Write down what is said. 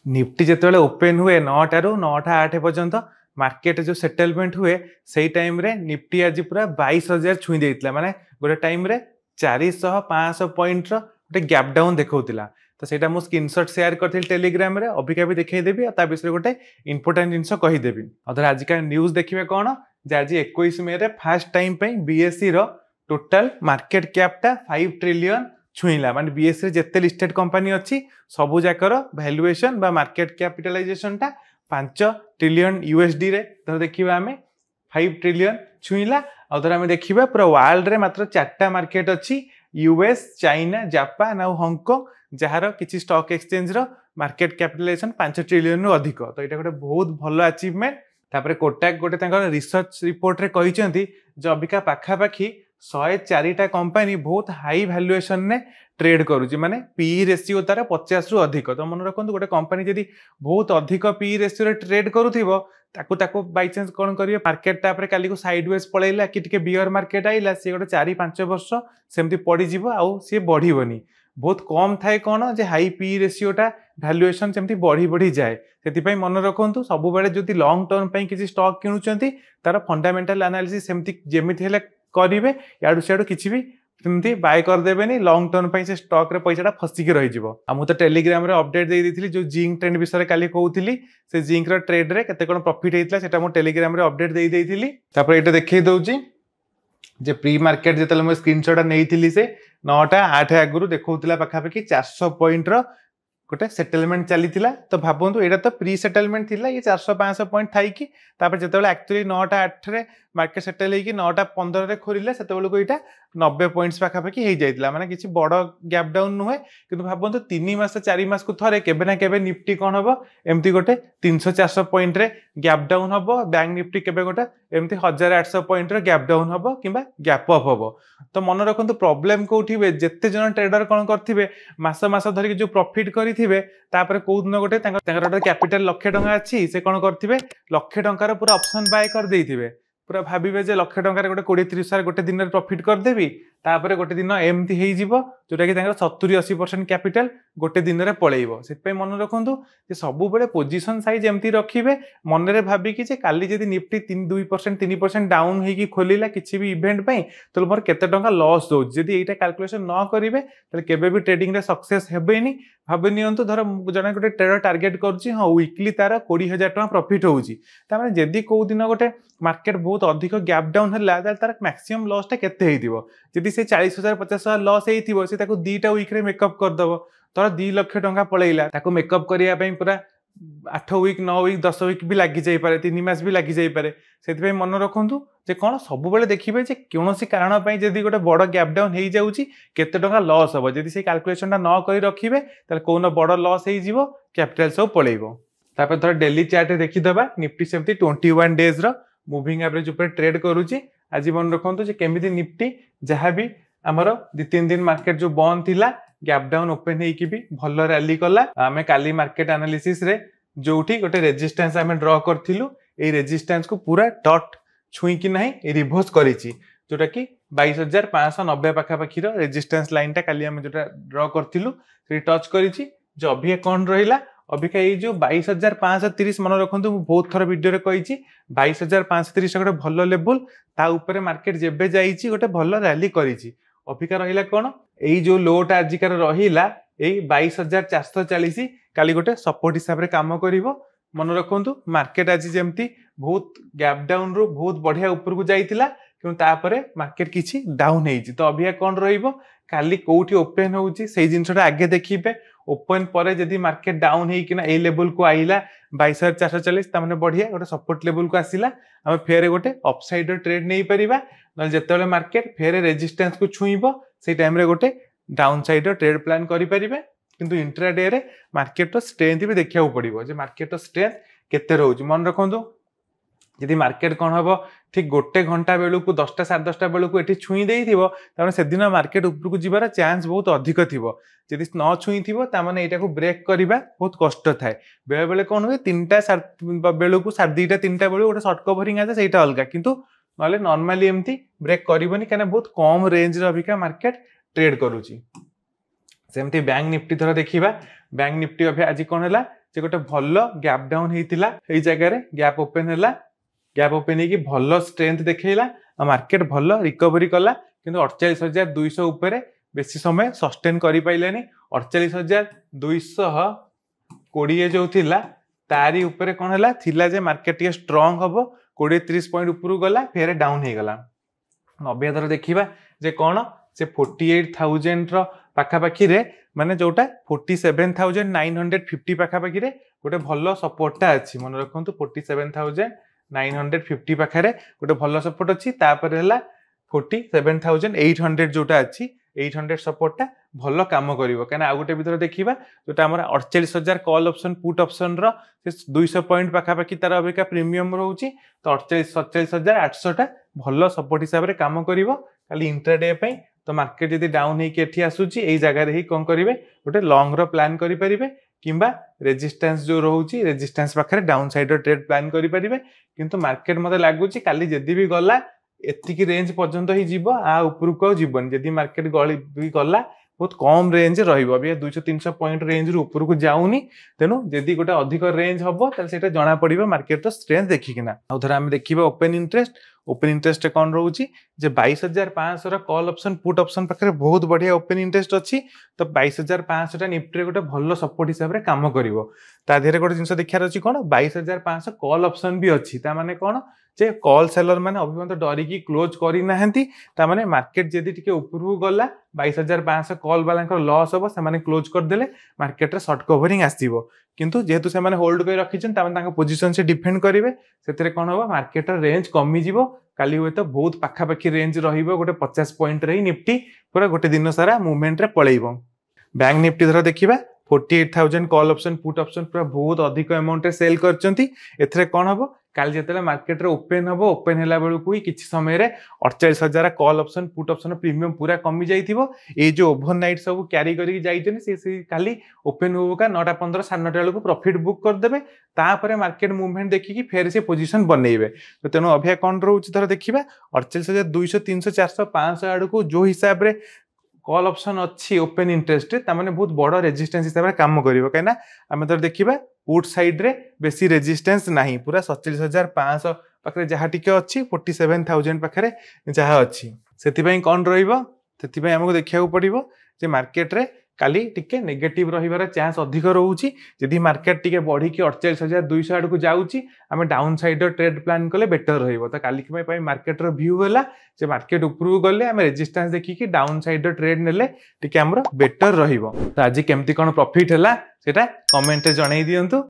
Nifty जिते open हुए 9टारू 9:08 पर्यंत मार्केट जो सेटलमेंट हुए से टाइम रे निफ्टी आज पूरा 22,000 छुई देता माने गोटे टाइम रे 400-500 पॉइंट गोटे गैप डाउन देखा तो सेटा मु स्क्रीनशॉट शेयर करथि टेलीग्राम रे अबिका भी देखै देबी ता विषय गोटे इंपोर्टेंट जिंस कहि देबी। अदर आज का न्यूज़ देखिबे कोन जे आज 21 मई रे फर्स्ट टाइम पे बीएसई रो टोटल मार्केट कैप टा 5 ट्रिलियन छुईला माने बीएसई रे जत्ते लिस्टेड कंपनी अछि सबु जाकर वैल्यूएशन बा मार्केट कैपिटलाइजेशन टा 5 ट्रिलियन यूएसडी रे तो देखिबा हमें 5 ट्रिलियन छुईला। अदर हमें देखिबा पूरा वर्ल्ड रे मात्र 4टा मार्केट अछि यूएस चाइना जापान और हांगकांग जार किसी स्टॉक एक्सचेंज रो मार्केट कैपिटलाइजेशन 5 ट्रिलियन रु अधिक तो ये गोटे बहुत भल अचीवमेंट। तापर कोटक गोटे रिसर्च रिपोर्ट रे कहिसेंती जो अबिका पाखापाखी 104टा कंपनी बहुत हाई वैल्यूएशन ने ट्रेड करूची माने पी रेशियो तार 50 रु अधिक तो मन रखु गोटे कंपनी जदि बहुत अधिक पी रेशियो रे ट्रेड करूथिबो ताकू ताकू बाय चांस कोन करियो मार्केट तापर काली को साइडवेज पळैला कि टिके बियर मार्केट आइला से गोटे 4-5 वर्ष सेमती पड़ी जीवो आउ से बढ़ीबनी बहुत कम थाए कौन जे हाई पी रेशियोटा वैल्यूएशन सेमती बढ़ी बढ़ी जाए से मन रखु सब बेले जो लॉन्ग टर्म पे किसी स्टॉक किणुचंती तार फंडामेंटल एनालिसिस सेमती जेमिति हेले करिवे याडू सियाडू किछि भी सेमती बाय कर देबेनी लॉन्ग टर्म पे से स्टॉक रे पैसाटा फसिक रहि जिवो। आ मु तो टेलीग्राम रे अपडेट दे देथिली जो जिंक ट्रेंड विषय काली कहउथिली से जिंक रो ट्रेड रे केते कोन प्रॉफिट हेतला सेटा मु टेलीग्राम रे अपडेट दे देथिली। तापर एटा देखै दउची जे प्री मार्केट जेतले मो स्क्रीनशॉट नेइथिली से 9:08 आगुरु देखौतिला पाखापाखी 400 पॉइंट रो गोटे सेटलमेंट चलीथिला तो भाबंतु एटा तो प्री सेटलमेंट थिला ये 400-500 पॉइंट थाई कि तापर जेतेबेले एक्चुअली 9:08 रे मार्केट सेटल हेकी 9:15 रे खोरिला सेतेबेले को एटा 90 पॉइंट्स पाखापाखी हे जाइतिला माने किछि बड़ गैप डाउन नुहे किंतु भाबंतु 3 मास 4 मास को थरे केबे ना केबे निफ्टी कोन हबो एम्ति गोटे 300-400 पॉइंट रे गैप डाउन हबो बैंक निफ्टी केबे गोटे एम्ति 1800 पॉइंट रे गैप डाउन हबो किबा गैप अप हबो तो मन रखंतु प्रॉब्लम कोठिबे जत्ते जन ट्रेडर कोन करथिबे मास मास धरि जो प्रॉफिट करिथिबे तापर को दिन गोटे तांकर कैपिटल 1,00,000 टंका अछि से कोन करथिबे 1,00,000 टंकार पूरा ऑप्शन बाय कर देइथिबे पूरा भाबिबे जे 1,00,000 टंकार गोटे 20-30 हजार गोटे दिन रे प्रॉफिट कर देबी तापर गोटे दिन एमती हेई जिवो जोटा कि तांकर 70-80% कैपिटल गोटे दिन रे पळेइबो सेत पे मन रखंतु जे सब बेले पोजीशन साइज एमती रखिबे मन रे भाबी कि जे काली जदी निफ्टी 2% 3% डाउन हेकी खोलिला किछि भी इवेंट पई तो मोर केते टंका लॉस दो जदी एटा कैलकुलेशन न करिवे तले केबे भी ट्रेडिंग रे सक्सेस हेबेनी भाबे नियंतु धर जने गोटे ट्रेडर टारगेट करछि हां वीकली तार 20,000 टका प्रॉफिट होउची त माने जदी को दिन गोटे मार्केट बहुत अधिक गैप डाउन हला तार मैक्सिमम लॉस टा केते हेइदिबो जदी से 40,000 50,000 लॉस हेइथिबो से ताको 2टा वीक रे मेकअप कर दबो तोर 2 लाख टंका पळैला ताको मेकअप करिया पई पूरा 8 वीक 9 वीक 10 वीक भी लागि जाई पारे 3 मास भी लागि जाई पारे सेति पे मन रखंतु जे कोन सब बेले देखिबे जे कोनोसी कारण पई जदी गोटे बड़ गैप डाउन हेइ जाउची केते टंका लॉस हबो जदी से कैलकुलेशन ता न करि रखिबे तले कोनो बड़ लॉस हेइ जिवो कैपिटल सब पळैबो। तापर थोड़ा डेली चार्ट देखि दबा निफ्टी सेमती 21 डेज रो मूविंग एवरेज ऊपर ट्रेड करूची आज मन रखंतु जे केमिति निफ्टी जहां भी हमर 2-3 दिन मार्केट जो बंद थिला गैप डाउन ओपन हेकी भी भल रैली कला आमे काली मार्केट एनालिसिस रे जोठी गोटे रेजिस्टेंस आमे ड्रॉ करथिलु ए रेजिस्टेंस को पूरा डॉट छुई कि नाही रिवर्स करिछि जोटा कि 22,590 पाखापाखी रो रेजिस्टेंस लाइन टा काली आमे जोटा ड्रॉ करथिलु से टच करिछि जो अभी कोन रहिला अबिका ये जो 22,530 मन रखंतु बहुत थर वीडियो रे कहिछि 22,530 गोटे भल लेवल ता ऊपर मार्केट जेबे जाईछि गोटे भल रैली करिछि अबिका रहिला कोन एई जो लोटा आजिकार रहिला एई 22,440 काली गोटे सपोर्ट हिसाब रे काम करिवो मन रखंतु मार्केट आज जेमती बहुत गैप डाउन रो बहुत बढ़िया ऊपर को जाइतिला किंतु तापरे मार्केट किछि डाउन हेइछि तो अबिया कोन रहिबो काली कोठी ओपन होउछि सेही जिंसटा आगे देखिबे ओपन परे जदी मार्केट डाउन हेइ किना ए लेवल को आइला 22,440 त माने बढ़िया गोटे सपोर्ट लेवल को आसिला हम फेरे गोटे अपसाइड ट्रेड नै परिबा न जेतेले मार्केट फेरे रेजिस्टेंस को छुईबो से टाइम रे गोटे डाउन साइड ट्रेड प्लान करि परिबे किंतु इंट्राडे रे मार्केट रो स्ट्रेंथ भी देखिया पड़िबो जे मार्केट रो स्ट्रेंथ केते रहउछि मन रखंतु यदि मार्केट कौन हम ठीक गोटे घंटा बेलू को 10टा 10:30 बेलू को एठी छुई देई थिबो ताने से दिन मार्केट ऊपर को जीवार चांस बहुत अधिक थिबो यदि न छुई थिबो ता माने एटा को ब्रेक करबा बहुत कष्ट थाए बेले बेले कोन होय 3टा बेलू को 2:30 3टा बेलू गोटे शॉर्ट कवरिंग आसे सेटा अलगा किंतु नले नॉर्मली एम्ति ब्रेक करबनी काने बहुत कम रेंज रे अभिका मार्केट ट्रेड करूची सेमती बैंक निफ्टी थरा देखिबा बैंक निफ्टी अभी आज कोन हला जे गोटे भल गैप डाउन होता है जगह गैप ओपन है गैप ओपन हो भल स्ट्रेंथ देखला मार्केट भल रिकवरी कला किंतु 48,200 उपरे बेसी समय सस्टेन कर पाइलानी 48,220 जो थिला तारी उपरे कौन है थिला जे मार्केट टे स्ट्रंग हम 20-30 पॉइंट ऊपर गला फेर डाउन हो गला 90 थर देखा जे कौन से 48,000 पाखापाखि माने जोटा 47,950 पाखापाखि गोटे भल सपोर्टा अच्छी मन रखु 47,950 पाखे गोटे भल सपोर्ट अच्छी 47,800 जोटा अच्छी 800 सपोर्टा भल कम कर कहीं आउ गोटे भर देखा जोटा 48,000 कॉल ऑप्शन पुट ऑप्शन रो 200 पॉइंट पाखापाखि तार अबिका प्रीमियम रोचे तो 47,800 भल सपोर्ट हिसाब से कम कर इंट्राडे तो मार्केट जब डाउन होती आसूची यही जगह ही कौन करेंगे गोटे लंग प्लान करेंगे किंबा रेजिस्टेंस जो रोचे रेजिस्टेंस पाखे डाउन साइड ट्रेड प्लान करेंगे किंतु मार्केट मत लगुच काली जदि भी गला एतिकी रेंज पर्यंत ही जीव आ उपरको जीवन जदि मार्केट गली भी गला बहुत कम रेंज रही 200-300 पॉइंट रेंज रु ऊपर को जाऊनी तेणु जदि गोटे अधिक रेंज हम तो जना पड़ो मार्केट स्ट्रेंथ देखिकिना आउ थोड़ा आम देखा ओपन इंटरेस्ट कौन रोचे 22,500 कॉल ऑप्शन पुट ऑप्शन पाखे बहुत बढ़िया ओपन इंटरेस्ट अच्छी तो 22,500 निफ्टी गोटे भल सपोर्ट हिसाब से कम कर गोटे जिन देखार अच्छी कौन 22,500 कॉल ऑप्शन भी अच्छी ताने कौन जे कॉल सेलर मैंने अभी डरिकी क्लोज करना मार्केट जदि टे ऊपर को गला 22,500 कॉल वाला लॉस हम से क्लोज करदे मार्केट शॉर्ट कवरिंग आसो किंतु जेहेतु से होल्ड कर रखी पोजिशन से डिफेंड करेंगे से कौन हम मार्केट रेंज कमिज काली हुए तो बहुत पाखापाखि रेंज रोटे 50 पॉइंट ही निफ्टी पूरा गोटे दिन सारा मुवमेंट रे पलैब बैंक निफ्टी धर देखा 48,000 कॉल ऑप्शन पुट ऑप्शन पूरा बहुत अधिक अमाउंट सेल कर कौन हम काल जो मार्केट रे ओपन हम ओपन है बेलू ही किसी समय 48,000 call option put option premium पूरा कमी जाइए ये जो ओवरनाइट सब क्यारी करके खाली ओपन होगा 9:15 9:30 बेलू प्रॉफिट बुक करदे तापर मार्केट मूवमेंट देखिकी फेर से पोजीशन बनइबे तो तेणु अभिया कौन रोचे धर देखा 48,200 300 400 500 आड़ को जो हिसाब से कॉल ऑप्शन अच्छी ओपन इंटरेस्ट तामाने बहुत बड़ रेजिस्टेंस हिसाब से काम करिवो काइना आमे तो देखिबा पुट साइड रे बेसी रेजिस्टेंस नहीं पूरा 47,500 पाखरे जहाँ टिके अच्छी 47,000 पाखरे जहाँ अच्छी से कौन रहिबो से हमको देखा पड़ो जे मार्केट रे काली टिके नेगेटिव रहिबार चांस अधिक रोची जदि मार्केट टिके बढ़ी कि 48,200 आड़ को जाऊँगी आम डाउन साइड ट्रेड प्लान कले बेटर रहिबो तो काली मार्केट रो व्यू है जे मार्केट ऊपर को गले आम रेजिस्टेंस देखिकी डाउन साइड ट्रेड नेले टिके हमर बेटर रहिबो तो आज केमती कौन प्रॉफिट है सेटा कमेंट रे जणाई दियंतु।